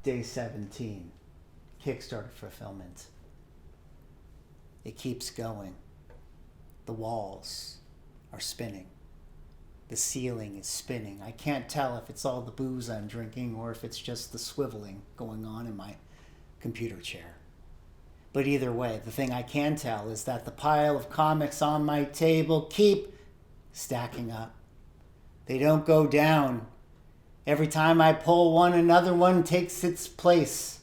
Day 17, Kickstarter fulfillment. It keeps going. The walls are spinning. The ceiling is spinning. I can't tell if it's all the booze I'm drinking or if it's just the swiveling going on in my computer chair. But either way, the thing I can tell is that the pile of comics on my table keep stacking up. They don't go down. Every time I pull one, another one takes its place.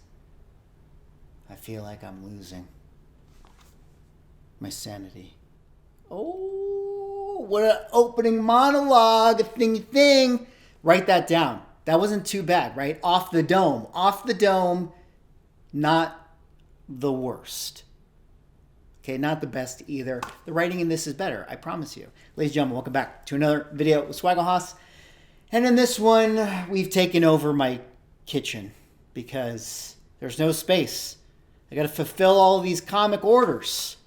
I feel like I'm losing my sanity. Oh, what an opening monologue, a thingy thing. Write that down. That wasn't too bad, right? Off the dome. Off the dome, not the worst. Okay, not the best either. The writing in this is better, I promise you. Ladies and gentlemen, welcome back to another video with Swaggle. And in this one, we've taken over my kitchen because there's no space. I got to fulfill all of these comic orders.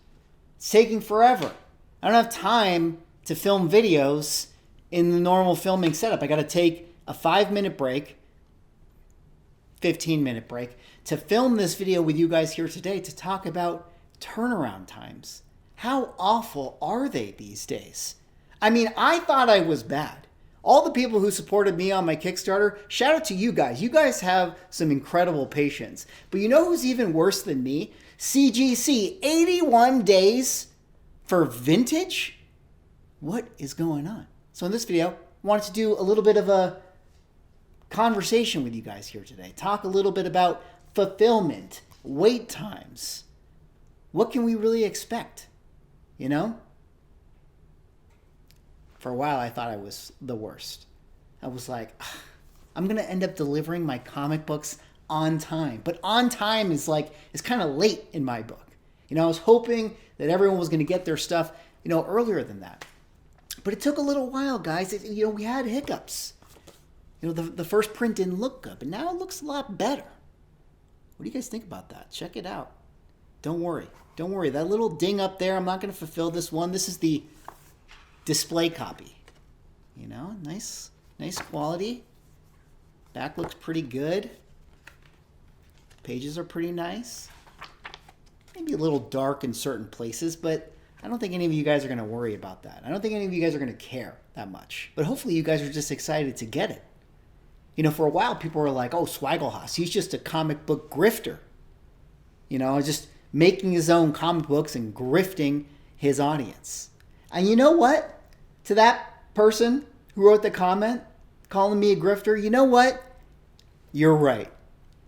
It's taking forever. I don't have time to film videos in the normal filming setup. I got to take a 5-minute break, 15-minute break, to film this video with you guys here today to talk about turnaround times. How awful are they these days? I mean, I thought I was bad. All the people who supported me on my Kickstarter, shout out to you guys. You guys have some incredible patience. But you know who's even worse than me? CGC, 81 days for vintage? What is going on? So in this video, I wanted to do a little bit of a conversation with you guys here today. Talk a little bit about fulfillment, wait times. What can we really expect? You know? For a while, I thought I was the worst. I was like, I'm going to end up delivering my comic books on time. But on time is kind of late in my book. You know, I was hoping that everyone was going to get their stuff, earlier than that. But it took a little while, guys. We had hiccups. The first print didn't look good, but now it looks a lot better. What do you guys think about that? Check it out. Don't worry. Don't worry. That little ding up there, I'm not going to fulfill this one. This is the display copy. Nice quality. Back looks pretty good. Pages are pretty nice. Maybe a little dark in certain places, but I don't think any of you guys are going to worry about that. I don't think any of you guys are going to care that much. But hopefully you guys are just excited to get it. For a while, people were like, oh, Swaggle, he's just a comic book grifter. Just making his own comic books and grifting his audience. And you know what? To that person who wrote the comment calling me a grifter, you know what? You're right.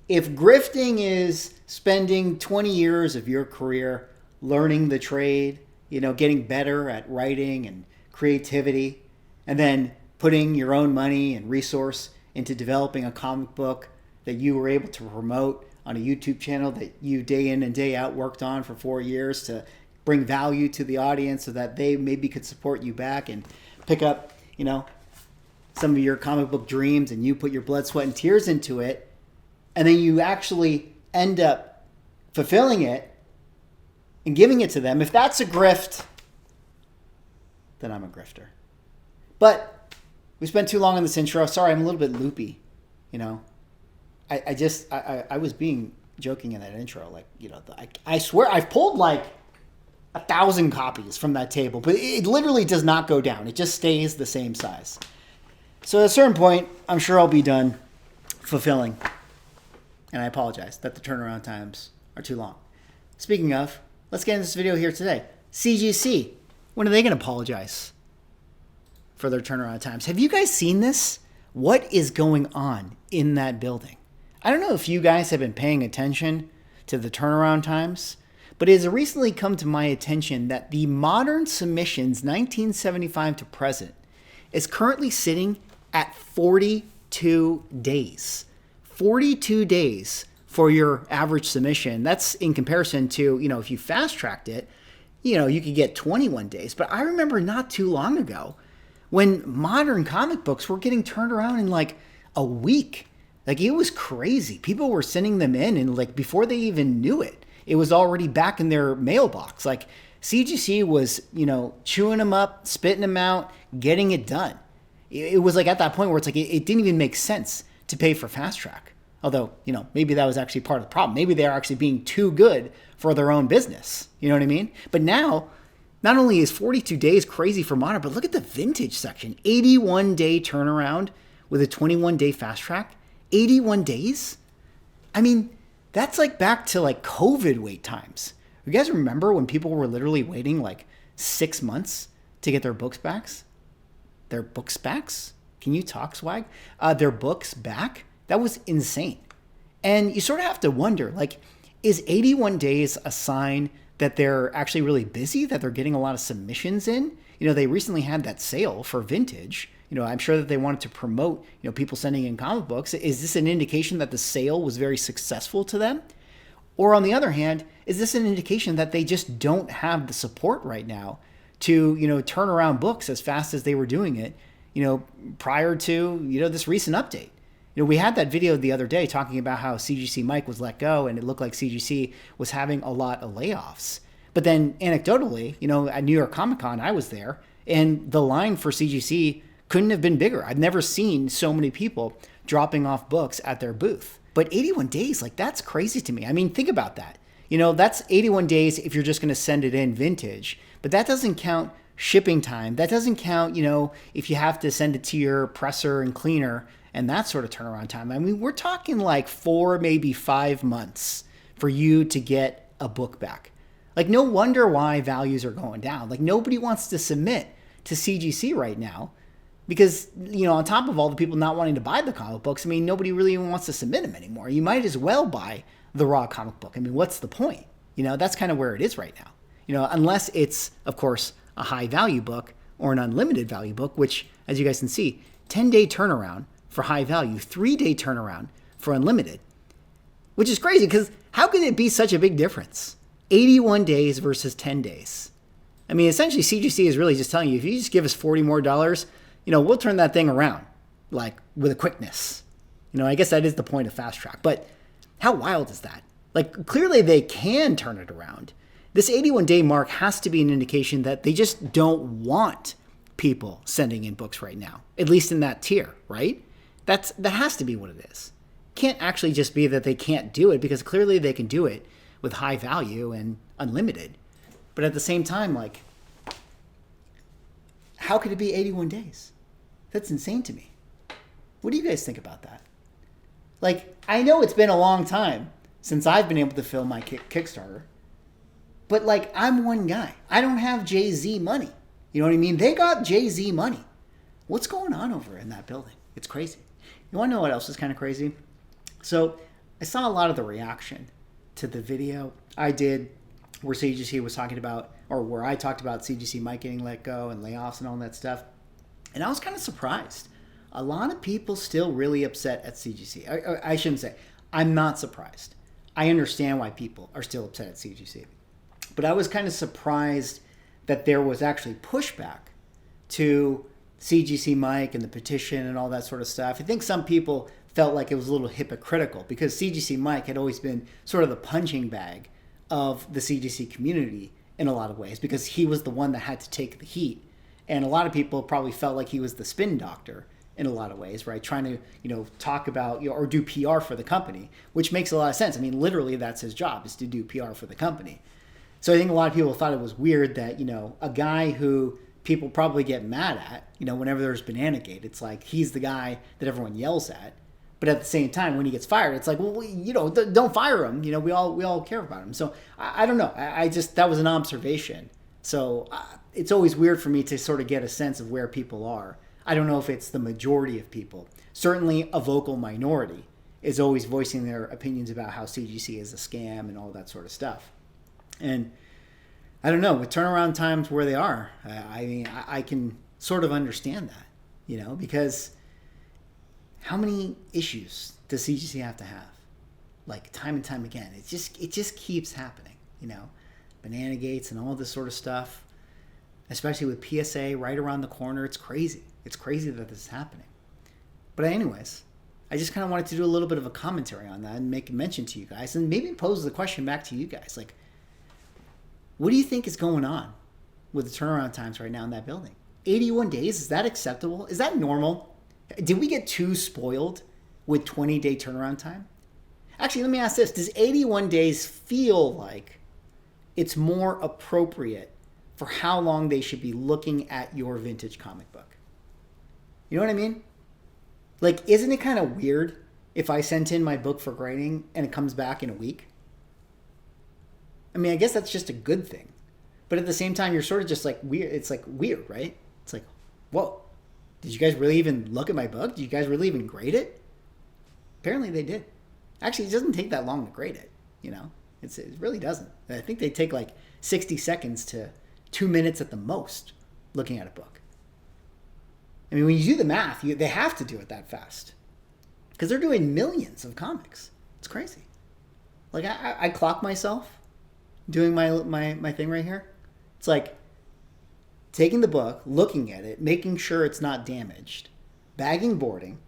If grifting is spending 20 years of your career learning the trade, getting better at writing and creativity, and then putting your own money and resource into developing a comic book that you were able to promote on a YouTube channel that you day in and day out worked on for 4 years to bring value to the audience so that they maybe could support you back and pick up, some of your comic book dreams, and you put your blood, sweat, and tears into it, and then you actually end up fulfilling it and giving it to them. If that's a grift, then I'm a grifter. But we spent too long on this intro. Sorry, I'm a little bit loopy. I was being joking in that intro. I swear I've pulled 1,000 copies from that table, but it literally does not go down. It just stays the same size. So at a certain point, I'm sure I'll be done fulfilling. And I apologize that the turnaround times are too long. Speaking of, let's get into this video here today. CGC, when are they going to apologize for their turnaround times? Have you guys seen this? What is going on in that building? I don't know if you guys have been paying attention to the turnaround times, but it has recently come to my attention that the modern submissions 1975 to present is currently sitting at 42 days. 42 days for your average submission. That's in comparison to, if you fast-tracked it, you could get 21 days. But I remember not too long ago when modern comic books were getting turned around in a week. It was crazy. People were sending them in and before they even knew it, it was already back in their mailbox. CGC was, chewing them up, spitting them out, getting it done. It was at that point where it's it didn't even make sense to pay for fast track. Although, maybe that was actually part of the problem. Maybe they're actually being too good for their own business. You know what I mean? But now, not only is 42 days crazy for modern, but look at the vintage section. 81-day turnaround with a 21-day fast track. 81 days? I mean, that's like back to like COVID wait times. You guys remember when people were literally waiting like 6 months to get their books back? Their books back? Can you talk, Swag? Their books back? That was insane. And you sort of have to wonder, like, is 81 days a sign that they're actually really busy, that they're getting a lot of submissions in? They recently had that sale for vintage. I'm sure that they wanted to promote, people sending in comic books. Is this an indication that the sale was very successful to them? Or on the other hand, is this an indication that they just don't have the support right now to, turn around books as fast as they were doing it, prior to, this recent update? We had that video the other day talking about how CGC Mike was let go and it looked like CGC was having a lot of layoffs. But then anecdotally, at New York Comic Con, I was there and the line for CGC couldn't have been bigger. I've never seen so many people dropping off books at their booth. But 81 days, like that's crazy to me. I mean, think about that. That's 81 days if you're just going to send it in vintage. But that doesn't count shipping time. That doesn't count, if you have to send it to your presser and cleaner and that sort of turnaround time. I mean, we're talking like 4, maybe 5 months for you to get a book back. Like, no wonder why values are going down. Like, nobody wants to submit to CGC right now because, on top of all the people not wanting to buy the comic books, I mean, nobody really even wants to submit them anymore. You might as well buy the raw comic book. I mean, what's the point? That's kind of where it is right now. Unless it's, of course, a high value book or an unlimited value book, which, as you guys can see, 10-day turnaround for high value, 3-day turnaround for unlimited, which is crazy because how can it be such a big difference? 81 days versus 10 days. I mean, essentially CGC is really just telling you, if you just give us $40 more, we'll turn that thing around like with a quickness. I guess that is the point of fast track, but how wild is that? Like, clearly they can turn it around. This 81-day mark has to be an indication that they just don't want people sending in books right now, at least in that tier, right? That has to be what it is. Can't actually just be that they can't do it, because clearly they can do it with high value and unlimited. But at the same time, like, how could it be 81 days? That's insane to me. What do you guys think about that? Like, I know it's been a long time since I've been able to fill my Kickstarter, but like, I'm one guy. I don't have Jay-Z money. You know what I mean? They got Jay-Z money. What's going on over in that building? It's crazy. You want to know what else is kind of crazy? So I saw a lot of the reaction to the video I did where CGC was talking about, or where I talked about CGC Mike getting let go and layoffs and all that stuff. And I was kind of surprised. A lot of people still really upset at CGC. I shouldn't say. I'm not surprised. I understand why people are still upset at CGC. But I was kind of surprised that there was actually pushback to CGC Mike and the petition and all that sort of stuff. I think some people felt like it was a little hypocritical because CGC Mike had always been sort of the punching bag of the CGC community in a lot of ways, because he was the one that had to take the heat. And a lot of people probably felt like he was the spin doctor in a lot of ways, right? Trying to, talk about, or do PR for the company, which makes a lot of sense. I mean, literally that's his job, is to do PR for the company. So I think a lot of people thought it was weird that, a guy who people probably get mad at, whenever there's Bananagate, it's like he's the guy that everyone yells at. But at the same time, when he gets fired, it's like, well, don't fire him. We all care about him. So I don't know. I just, that was an observation. So it's always weird for me to sort of get a sense of where people are. I don't know if it's the majority of people. Certainly a vocal minority is always voicing their opinions about how CGC is a scam and all that sort of stuff. And I don't know, with turnaround times where they are, I can sort of understand that, because how many issues does CGC have to have? Like, time and time again. It just keeps happening, Bananagates and all this sort of stuff, especially with PSA right around the corner. It's crazy. It's crazy that this is happening. But anyways, I just kind of wanted to do a little bit of a commentary on that and make a mention to you guys, and maybe pose the question back to you guys. Like, what do you think is going on with the turnaround times right now in that building? 81 days, is that acceptable? Is that normal? Did we get too spoiled with 20-day turnaround time? Actually, let me ask this. Does 81 days feel like it's more appropriate for how long they should be looking at your vintage comic book? You know what I mean? Like, isn't it kind of weird if I sent in my book for grading and it comes back in a week? I mean, I guess that's just a good thing. But at the same time, you're sort of just like weird. It's like weird, right? It's like, whoa, did you guys really even look at my book? Did you guys really even grade it? Apparently they did. Actually, it doesn't take that long to grade it, you know? It really doesn't. I think they take like 60 seconds to 2 minutes at the most looking at a book. I mean, when you do the math, they have to do it that fast because they're doing millions of comics. It's crazy. Like, I clock myself doing my thing right here. It's like taking the book, looking at it, making sure it's not damaged, bagging, boarding,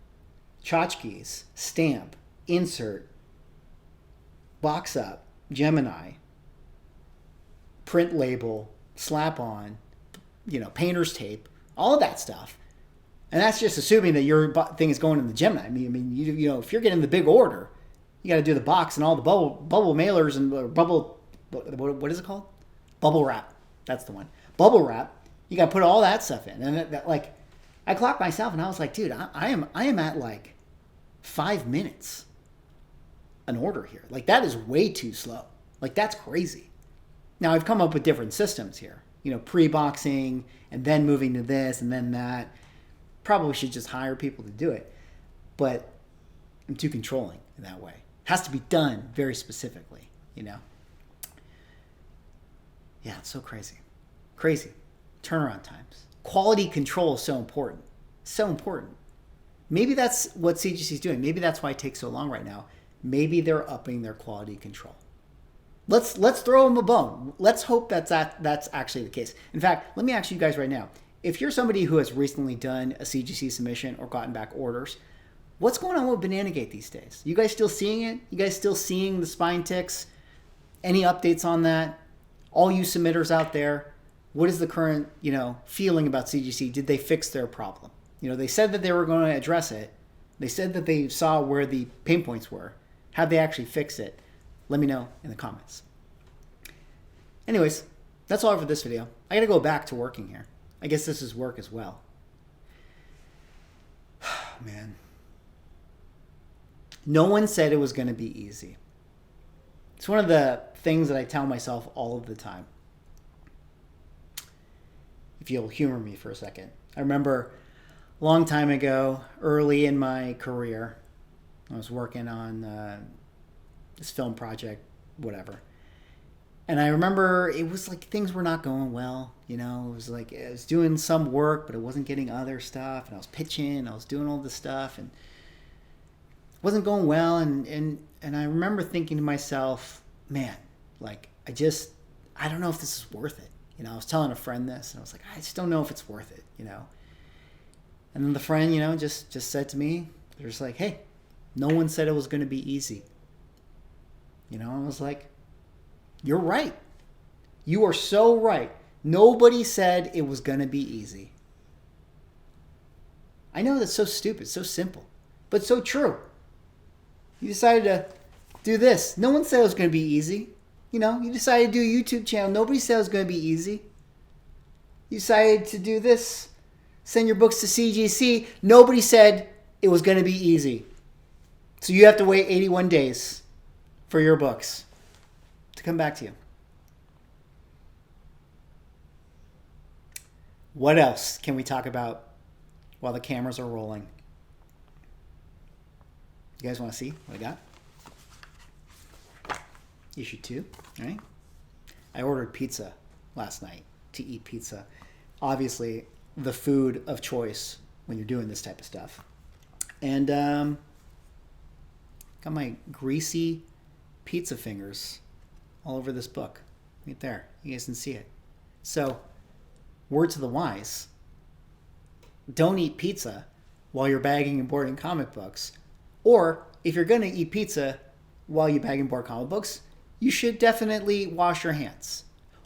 tchotchkes, stamp, insert, box up, Gemini, print label, slap on, painter's tape, all of that stuff. And that's just assuming that your thing is going in the Gemini. I mean, if you're getting the big order, you got to do the box and all the bubble mailers and bubble, what is it called? Bubble wrap. That's the one. Bubble wrap. You got to put all that stuff in. And like, I clocked myself and I was like, dude, I am at like 5 minutes an order here. Like, that is way too slow. Like, that's crazy. Now, I've come up with different systems here. Pre-boxing and then moving to this and then that. Probably should just hire people to do it. But I'm too controlling in that way. It has to be done very specifically, Yeah, it's so crazy. Crazy. Turnaround times. Quality control is so important. So important. Maybe that's what CGC is doing. Maybe that's why it takes so long right now. Maybe they're upping their quality control. Let's throw them a bone. Let's hope that's actually the case. In fact, let me ask you guys right now. If you're somebody who has recently done a CGC submission or gotten back orders, what's going on with Bananagate these days? You guys still seeing it? You guys still seeing the spine ticks? Any updates on that? All you submitters out there, what is the current, feeling about CGC? Did they fix their problem? They said that they were going to address it. They said that they saw where the pain points were. Have they actually fixed it? Let me know in the comments. Anyways, that's all for this video. I got to go back to working here. I guess this is work as well. Man. No one said it was going to be easy. It's one of the things that I tell myself all of the time. If you'll humor me for a second. I remember a long time ago, early in my career, I was working on this film project, whatever. And I remember it was like things were not going well. It was like I was doing some work, but it wasn't getting other stuff. And I was pitching, I was doing all this stuff, and it wasn't going well. And I remember thinking to myself, man, like I don't know if this is worth it. I was telling a friend this, and I was like, I just don't know if it's worth it. And then the friend, just said to me, they're just like, hey, no one said it was going to be easy. I was like, you're right. You are so right. Nobody said it was going to be easy. I know that's so stupid, so simple, but so true. You decided to do this. No one said it was going to be easy. You decided to do a YouTube channel. Nobody said it was going to be easy. You decided to do this. Send your books to CGC. Nobody said it was going to be easy. So you have to wait 81 days for your books to come back to you. What else can we talk about while the cameras are rolling? You guys want to see what I got? Issue 2, right? I ordered pizza last night to eat pizza. Obviously, the food of choice when you're doing this type of stuff. And got my greasy pizza fingers all over this book. Right there. You guys can see it. So, word to the wise. Don't eat pizza while you're bagging and boarding comic books. Or, if you're going to eat pizza while you bag and board comic books, you should definitely wash your hands.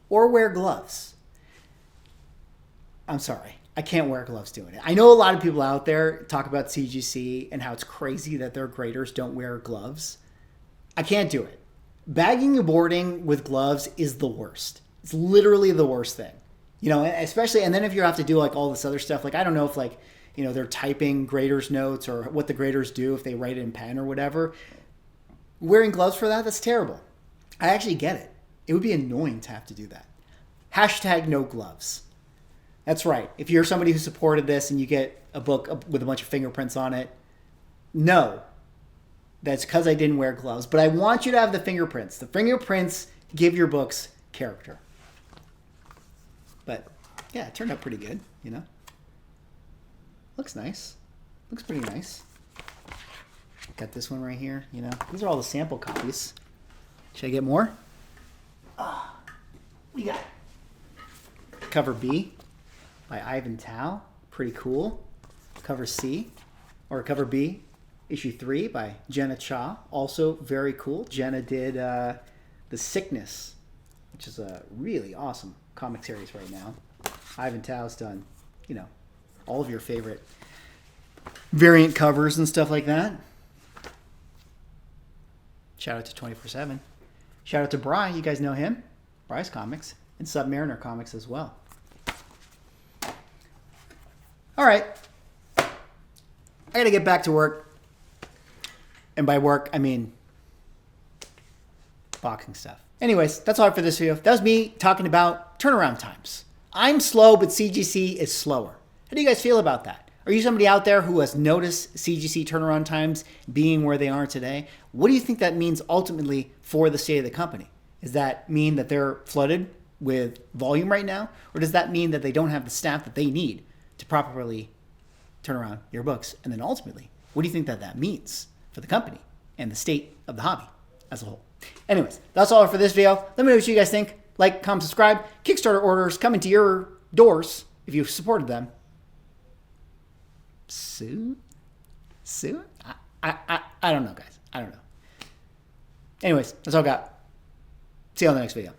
Or wear gloves. I'm sorry. I can't wear gloves doing it. I know a lot of people out there talk about CGC and how it's crazy that their graders don't wear gloves. I can't do it. Bagging and boarding with gloves is the worst. It's literally the worst thing. You know, especially, and then if you have to do like all this other stuff, like I don't know if like, you know, they're typing graders notes or what the graders do if they write it in pen or whatever. Wearing gloves for that, that's terrible. I actually get it. It would be annoying to have to do that. Hashtag no gloves. That's right. If you're somebody who supported this and you get a book with a bunch of fingerprints on it, no. That's because I didn't wear gloves. But I want you to have the fingerprints. The fingerprints give your books character. But yeah, it turned out pretty good, you know. Looks nice. Looks pretty nice. Got this one right here, you know. These are all the sample copies. Should I get more? We got cover B by Ivan Tao. Pretty cool. Cover C, or cover B, issue 3 by Jenna Cha. Also very cool. Jenna did The Sickness, which is a really awesome comic series right now. Ivan Tao's done, you know, all of your favorite variant covers and stuff like that. Shout out to 24/7. Shout out to Bry. You guys know him. Bry's Comics. And Submariner Comics as well. All right. I got to get back to work. And by work, I mean boxing stuff. Anyways, that's all for this video. That was me talking about turnaround times. I'm slow, but CGC is slower. How do you guys feel about that? Are you somebody out there who has noticed CGC turnaround times being where they are today? What do you think that means ultimately for the state of the company? Does that mean that they're flooded with volume right now? Or does that mean that they don't have the staff that they need to properly turn around your books? And then ultimately, what do you think that that means for the company and the state of the hobby as a whole? Anyways, that's all for this video. Let me know what you guys think. Like, comment, subscribe. Kickstarter orders coming to your doors if you've supported them. Soon? I don't know, guys. I don't know. Anyways, that's all I got. See you on the next video.